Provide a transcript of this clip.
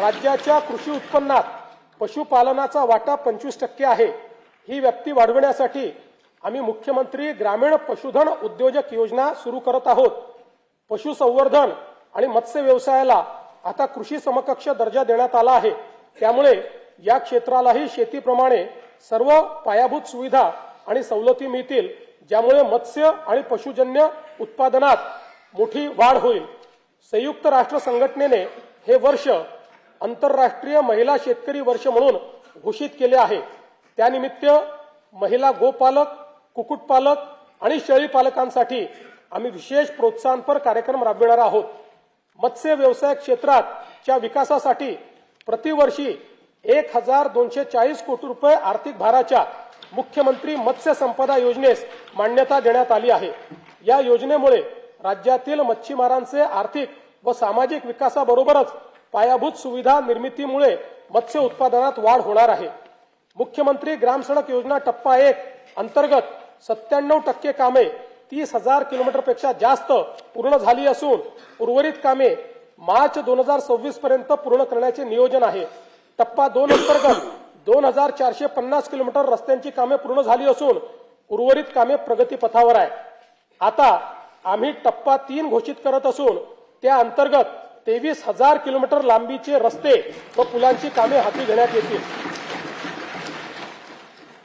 राज्याच्या कृषी उत्पन्नात पशुपालनाचा वाटा 25% आहे। ही व्याप्ती वाढवण्यासाठी आम्ही मुख्यमंत्री ग्रामीण पशुधन उद्योजक योजना सुरू करत आहोत। पशुसंवर्धन आणि मत्स्य व्यवसायाला आता कृषी समकक्ष दर्जा देण्यात आला आहे। त्यामुळे या क्षेत्रालाही शेतीप्रमाणे सर्व पायाभूत सुविधा आणि सवलती मिळतील, ज्यामुळे मत्स्य आणि पशुजन्य उत्पादनात मोठी वाढ होईल। संयुक्त राष्ट्र संघटनेने हे वर्ष आंतरराष्ट्रीय महिला शेतकरी वर्ष म्हणून घोषित केले आहे। त्यानिमित्त महिला गोपालक, कुक्कुटपालक आणि शेळीपालकांसाठी आम्ही विशेष प्रोत्साहनपर कार्यक्रम राबविणार आहोत। मत्स्य व्यवसाय क्षेत्राच्या विकासासाठी प्रतिवर्षी 1240 कोटी रुपये आर्थिक भाराच्या मुख्यमंत्री मत्स्य संपदा योजनेस मान्यता देण्यात आली आहे। या योजनेमुळे राज्यातील मच्छीमारांचे आर्थिक व सामाजिक विकासाबरोबरच पायाभूत सुविधा निर्मितीमुळे मत्स्य उत्पादनात वाढ होणार आहे। मुख्यमंत्री ग्राम सडक योजना टप्पा 1 अंतर्गत 97% कामे 30,000 किलोमीटरपेक्षा जास्त पूर्ण झाली असून उर्वरित कामे मार्च 2026 पर्यंत पूर्ण करण्याचे नियोजन आहे। टप्पा 2 अंतर्गत 2450 किलोमीटर रस्त्यांची कामे पूर्ण झाली असून उर्वरित कामे प्रगतीपथावर आहे। आता आम्ही टप्पा 3 घोषित करत असून त्या अंतर्गत 23,000 किलोमीटर लांबीचे रस्ते व पुलांची कामे हाती घेण्यात येतील।